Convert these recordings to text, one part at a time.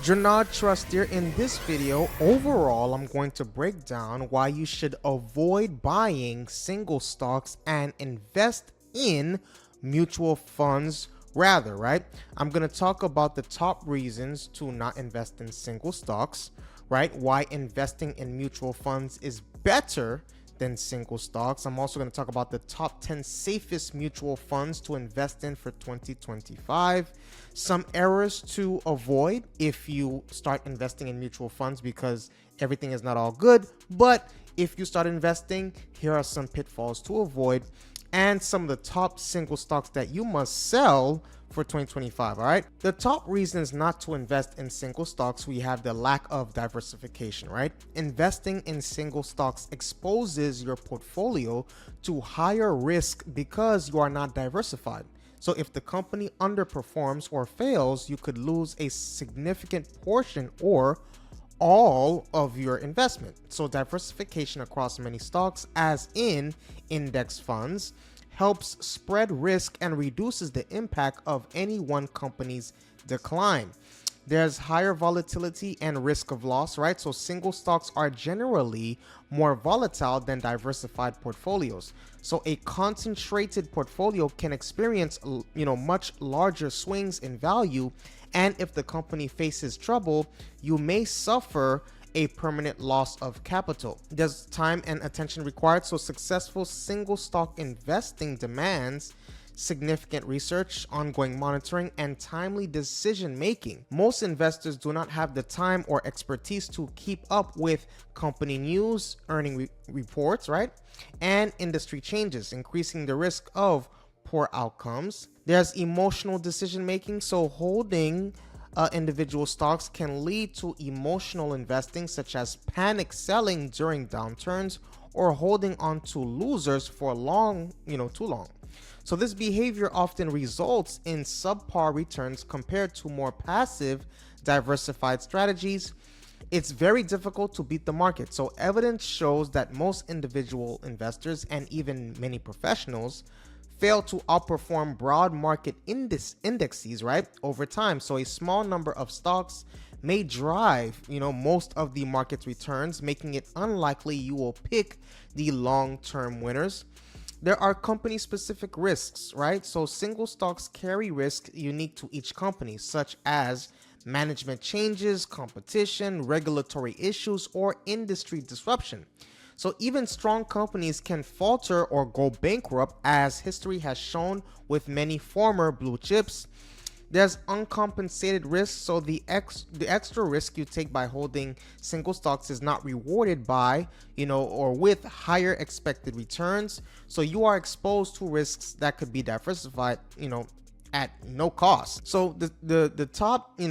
Janad Trust here. In this video, overall, I'm going to break down why you should avoid buying single stocks and invest in mutual funds rather, right? I'm going to talk about the top reasons to not invest in single stocks, right? Why investing in mutual funds is better than single stocks. I'm also going to talk about the top 10 safest mutual funds to invest in for 2025, some errors to avoid if you start investing in mutual funds, because everything is not all good, but if you start investing, here are some pitfalls to avoid and some of the top single stocks that you must sell for 2025. All right, the top reasons not to invest in single stocks, we have the lack of diversification, right? Investing in single stocks exposes your portfolio to higher risk because you are not diversified. So if the company underperforms or fails, you could lose a significant portion or all of your investment. So diversification across many stocks, as in index funds, helps spread risk and reduces the impact of any one company's decline. There's higher volatility and risk of loss, right? So single stocks are generally more volatile than diversified portfolios. So a concentrated portfolio can experience, much larger swings in value. And if the company faces trouble, you may suffer a permanent loss of capital. There's time and attention required, so successful single stock investing demands significant research, ongoing monitoring, and timely decision making. Most investors do not have the time or expertise to keep up with company news, earning reports, right? And industry changes, increasing the risk of poor outcomes. There's emotional decision making, so holding individual stocks can lead to emotional investing, such as panic selling during downturns or holding on to losers for too long. So this behavior often results in subpar returns compared to more passive, diversified strategies. It's very difficult to beat the market. So evidence shows that most individual investors and even many professionals fail to outperform broad market indexes, right, over time. So a small number of stocks may drive, most of the market's returns, making it unlikely you will pick the long-term winners. There are company-specific risks, right? So single stocks carry risk unique to each company, such as management changes, competition, regulatory issues, or industry disruption. So even strong companies can falter or go bankrupt, as history has shown with many former blue chips. There's uncompensated risk, so the extra risk you take by holding single stocks is not rewarded by, or with higher expected returns. So you are exposed to risks that could be diversified, at no cost. So the top,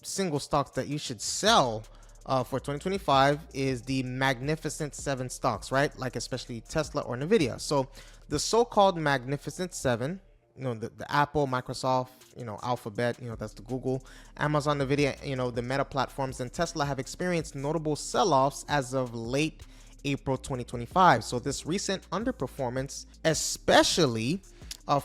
single stocks that you should sell for 2025 is the Magnificent Seven stocks, right? Like especially Tesla or Nvidia. So the so-called Magnificent Seven, the Apple, Microsoft, Alphabet, that's the Google, Amazon, Nvidia, the Meta platforms, and Tesla have experienced notable sell-offs as of late April 2025. So this recent underperformance, especially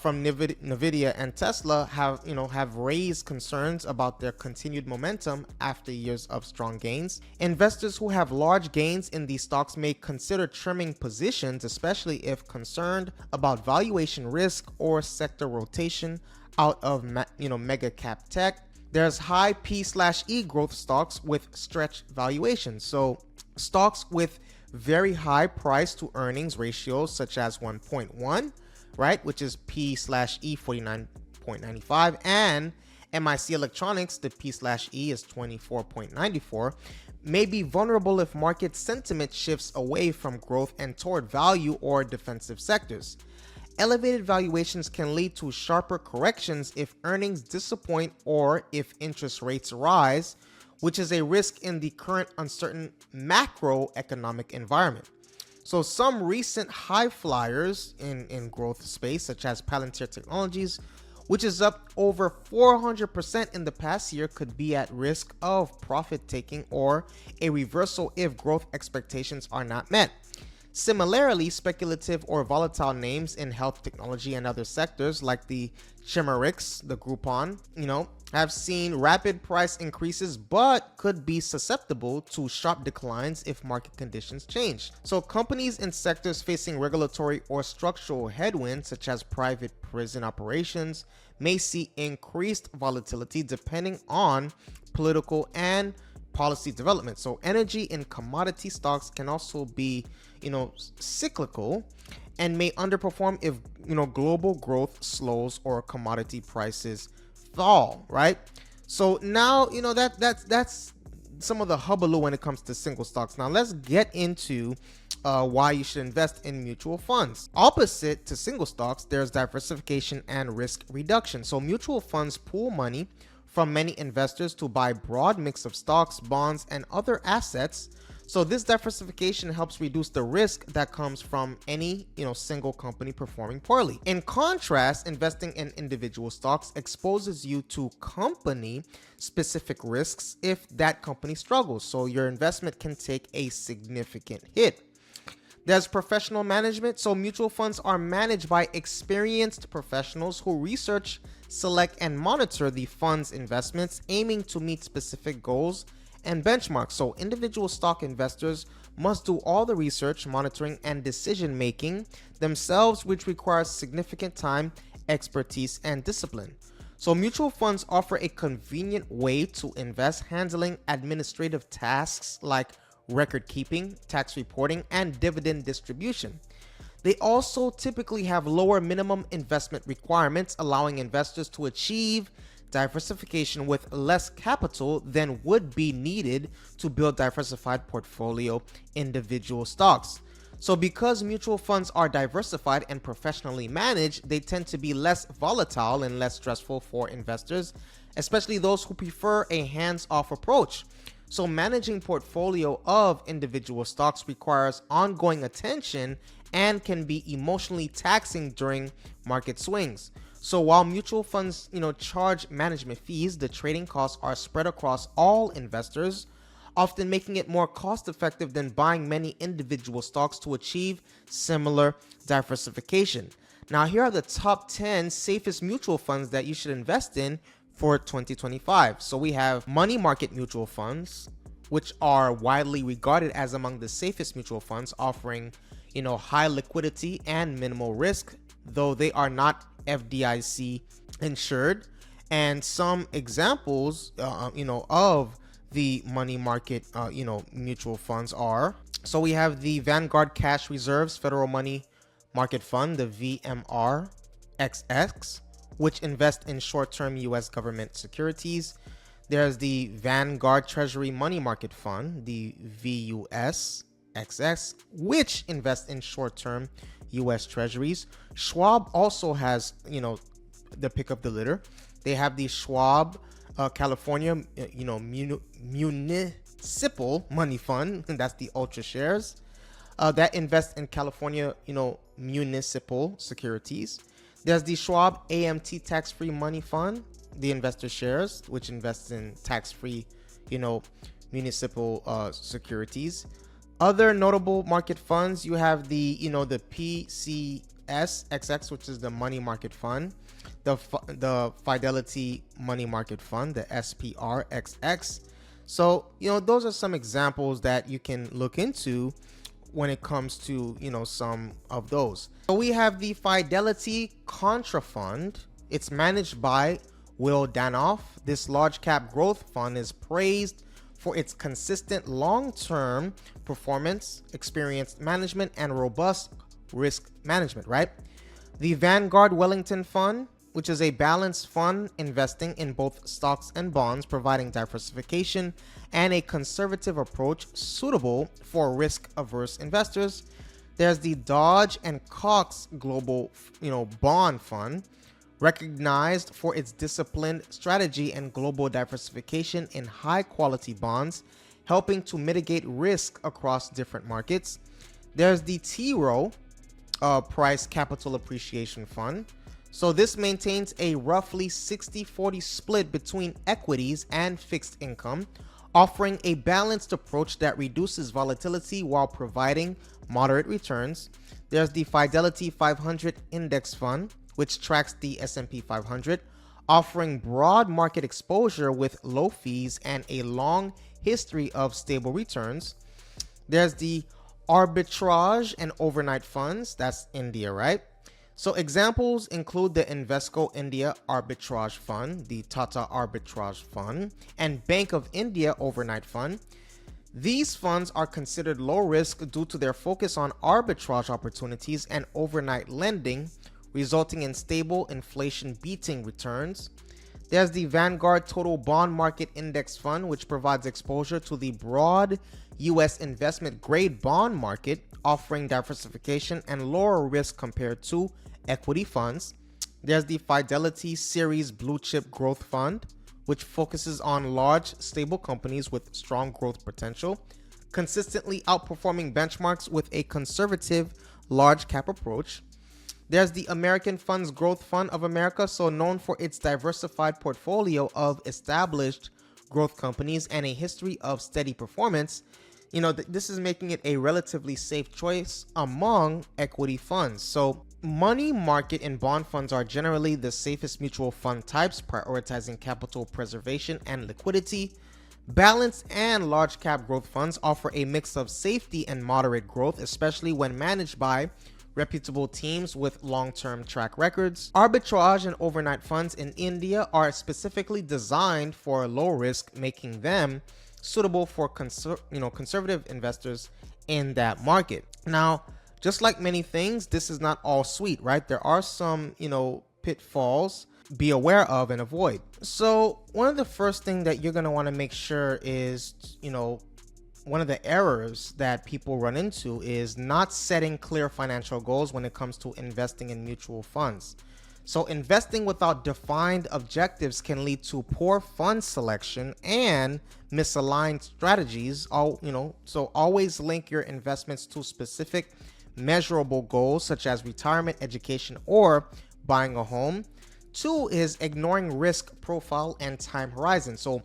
from Nvidia and Tesla, have raised concerns about their continued momentum after years of strong gains. Investors who have large gains in these stocks may consider trimming positions, especially if concerned about valuation risk or sector rotation out of mega cap tech. There's high P/E growth stocks with stretched valuations. So stocks with very high price to earnings ratios, such as 1.1, right, which is P/E 49.95, and MIC Electronics, the P/E is 24.94, may be vulnerable if market sentiment shifts away from growth and toward value or defensive sectors. Elevated valuations can lead to sharper corrections if earnings disappoint or if interest rates rise, which is a risk in the current uncertain macroeconomic environment. So some recent high flyers in growth space, such as Palantir Technologies, which is up over 400% in the past year, could be at risk of profit taking or a reversal if growth expectations are not met. Similarly, speculative or volatile names in health technology and other sectors like the Chimerix, the Groupon, have seen rapid price increases but could be susceptible to sharp declines if market conditions change. So companies in sectors facing regulatory or structural headwinds, such as private prison operations, may see increased volatility depending on political and policy development. So energy and commodity stocks can also be, cyclical and may underperform if, global growth slows or commodity prices fall, right? So now, that's some of the hubbub when it comes to single stocks. Now let's get into why you should invest in mutual funds. Opposite to single stocks, there's diversification and risk reduction. So mutual funds pool money from many investors to buy broad mix of stocks, bonds, and other assets. So this diversification helps reduce the risk that comes from any, single company performing poorly. In contrast, investing in individual stocks exposes you to company specific risks if that company struggles. So your investment can take a significant hit. There's professional management. So mutual funds are managed by experienced professionals who research, select, and monitor the fund's investments, aiming to meet specific goals and benchmarks. So individual stock investors must do all the research, monitoring, and decision making themselves, which requires significant time, expertise, and discipline. So mutual funds offer a convenient way to invest, handling administrative tasks like record keeping, tax reporting, and dividend distribution. They also typically have lower minimum investment requirements, allowing investors to achieve diversification with less capital than would be needed to build diversified portfolio individual stocks. So because mutual funds are diversified and professionally managed, they tend to be less volatile and less stressful for investors, especially those who prefer a hands-off approach. So managing portfolio of individual stocks requires ongoing attention and can be emotionally taxing during market swings. So while mutual funds, charge management fees, the trading costs are spread across all investors, often making it more cost effective than buying many individual stocks to achieve similar diversification. Now, here are the top 10 safest mutual funds that you should invest in for 2025. So we have money market mutual funds, which are widely regarded as among the safest mutual funds, offering, high liquidity and minimal risk, though they are not FDIC insured. And some examples, of the money market, mutual funds are, so we have the Vanguard Cash Reserves Federal Money Market Fund, the VMR XX, which invests in short-term U.S. government securities. There's the Vanguard Treasury Money Market Fund, the VUS XX, which invests in short-term U.S. treasuries. Schwab also has, the pick of the litter. They have the Schwab California, Municipal Money Fund, and that's the Ultra Shares, that invests in California, municipal securities. There's the Schwab AMT Tax-Free Money Fund, the Investor Shares, which invests in tax-free, municipal securities. Other notable market funds, you have the, the PCSXX, which is the Money Market Fund, the Fidelity Money Market Fund, the SPRXX. So, those are some examples that you can look into when it comes to, some of those. So we have the Fidelity Contra Fund. It's managed by Will Danoff. This large cap growth fund is praised for its consistent long-term performance, experienced management, and robust risk management, right? The Vanguard Wellington Fund, which is a balanced fund investing in both stocks and bonds, providing diversification and a conservative approach suitable for risk-averse investors. There's the Dodge and Cox Global, Bond Fund, recognized for its disciplined strategy and global diversification in high-quality bonds, helping to mitigate risk across different markets. There's the T. Rowe Price Capital Appreciation Fund. So this maintains a roughly 60-40 split between equities and fixed income, offering a balanced approach that reduces volatility while providing moderate returns. There's the Fidelity 500 Index Fund, which tracks the S&P 500, offering broad market exposure with low fees and a long history of stable returns. There's the arbitrage and overnight funds. That's India, right? So examples include the Invesco India Arbitrage Fund, the Tata Arbitrage Fund, and Bank of India Overnight Fund. These funds are considered low risk due to their focus on arbitrage opportunities and overnight lending, resulting in stable inflation-beating returns. There's the Vanguard Total Bond Market Index Fund, which provides exposure to the broad U.S. investment-grade bond market, offering diversification and lower risk compared to equity funds. There's the Fidelity Series Blue Chip Growth Fund, which focuses on large, stable companies with strong growth potential, consistently outperforming benchmarks with a conservative, large cap approach. There's the American Funds Growth Fund of America, so known for its diversified portfolio of established growth companies and a history of steady performance. This is making it a relatively safe choice among equity funds. So money market and bond funds are generally the safest mutual fund types, prioritizing capital preservation and liquidity. Balanced and large cap growth funds offer a mix of safety and moderate growth, especially when managed by reputable teams with long-term track records. Arbitrage and overnight funds in India are specifically designed for low risk, making them suitable for conservative investors in that market. Now, just like many things, this is not all sweet, right? There are some, pitfalls be aware of and avoid. So one of the first thing that you're going to want to make sure is, one of the errors that people run into is not setting clear financial goals when it comes to investing in mutual funds. So investing without defined objectives can lead to poor fund selection and misaligned strategies. So always link your investments to specific measurable goals such as retirement, education, or buying a home. 2 is ignoring risk profile and time horizon. So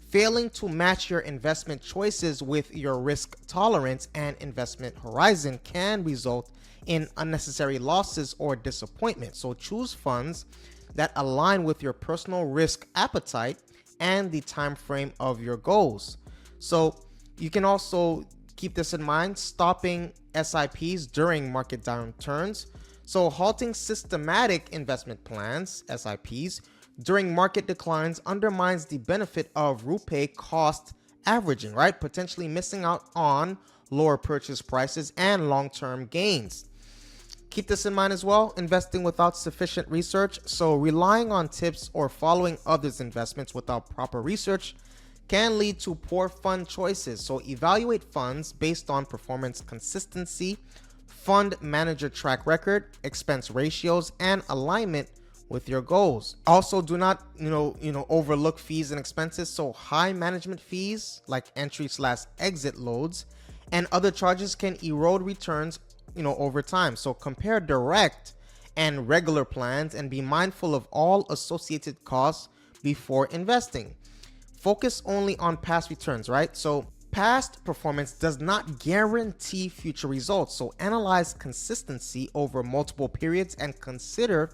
failing to match your investment choices with your risk tolerance and investment horizon can result in unnecessary losses or disappointment. So choose funds that align with your personal risk appetite and the time frame of your goals. So you can also keep this in mind, stopping SIPs during market downturns. So halting systematic investment plans, SIPs, during market declines undermines the benefit of RuPay cost averaging, right? Potentially missing out on lower purchase prices and long-term gains. Keep this in mind as well, investing without sufficient research. So relying on tips or following others' investments without proper research can lead to poor fund choices. So evaluate funds based on performance consistency, fund manager track record, expense ratios, and alignment with your goals. Also, do not overlook fees and expenses. So high management fees like entry/exit loads and other charges can erode returns over time. So compare direct and regular plans and be mindful of all associated costs before investing. Focus only on past returns, right? So past performance does not guarantee future results. So analyze consistency over multiple periods and consider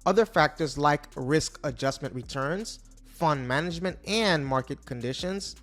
other factors like risk adjustment returns, fund management, and market conditions.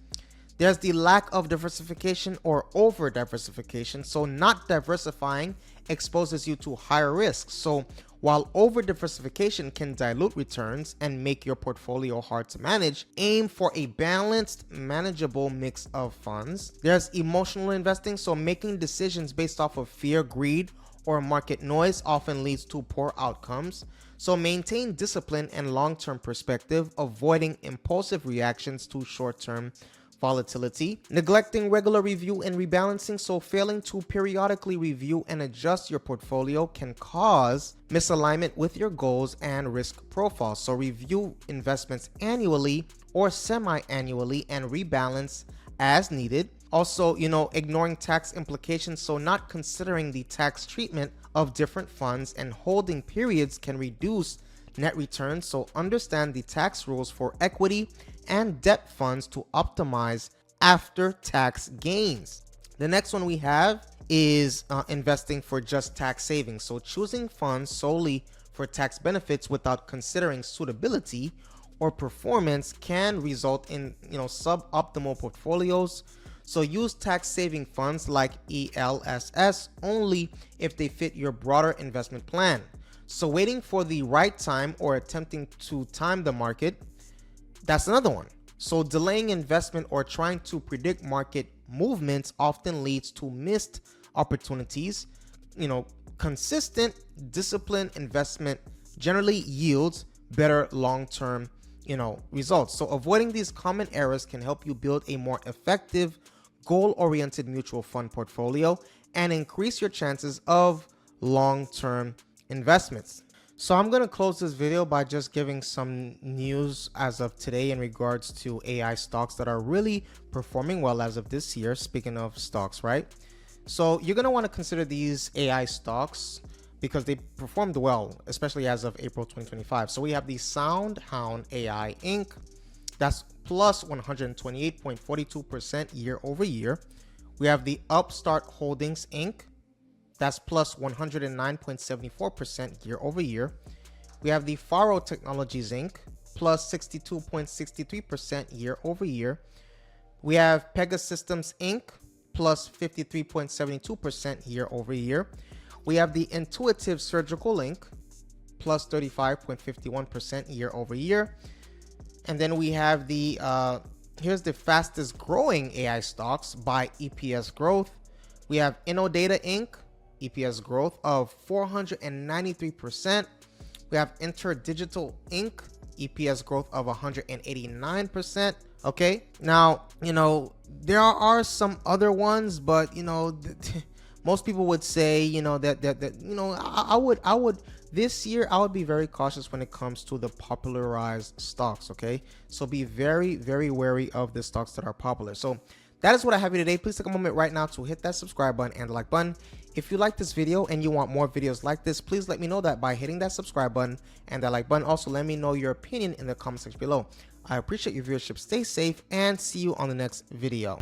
There's the lack of diversification or over diversification. So not diversifying exposes you to higher risks. So while over diversification can dilute returns and make your portfolio hard to manage, aim for a balanced, manageable mix of funds. There's emotional investing. So making decisions based off of fear, greed, or market noise often leads to poor outcomes. So maintain discipline and long-term perspective, avoiding impulsive reactions to short-term volatility. Neglecting regular review and rebalancing. So failing to periodically review and adjust your portfolio can cause misalignment with your goals and risk profile. So review investments annually or semi-annually and rebalance as needed. Also, ignoring tax implications. So not considering the tax treatment of different funds and holding periods can reduce net returns. So understand the tax rules for equity and debt funds to optimize after tax gains. The next one we have is investing for just tax savings. So choosing funds solely for tax benefits without considering suitability or performance can result in, suboptimal portfolios. So use tax saving funds like ELSS only if they fit your broader investment plan. So waiting for the right time or attempting to time the market, that's another one. So delaying investment or trying to predict market movements often leads to missed opportunities. Consistent, disciplined investment generally yields better long-term, results. So avoiding these common errors can help you build a more effective, goal-oriented mutual fund portfolio and increase your chances of long-term investments. So I'm going to close this video by just giving some news as of today in regards to AI stocks that are really performing well as of this year. Speaking of stocks, right? So you're going to want to consider these AI stocks because they performed well, especially as of April 2025. So we have the SoundHound AI Inc. That's plus 128.42% year over year. We have the Upstart Holdings Inc. That's plus 109.74% year over year. We have the Faro Technologies Inc. plus 62.63% year over year. We have Pegasystems Inc. plus 53.72% year over year. We have the Intuitive Surgical Inc. plus 35.51% year over year. And then we have the, here's the fastest growing AI stocks by EPS growth. We have InnoData Inc. EPS growth of 493%. We have InterDigital Inc. EPS growth of 189%. Okay, now there are some other ones, but most people would say I would this year I would be very cautious when it comes to the popularized stocks. Okay, so be very, very wary of the stocks that are popular. So that is what I have here today. Please take a moment right now to hit that subscribe button and the like button. If you like this video and you want more videos like this, please let me know that by hitting that subscribe button and that like button. Also, let me know your opinion in the comment section below. I appreciate your viewership. Stay safe and see you on the next video.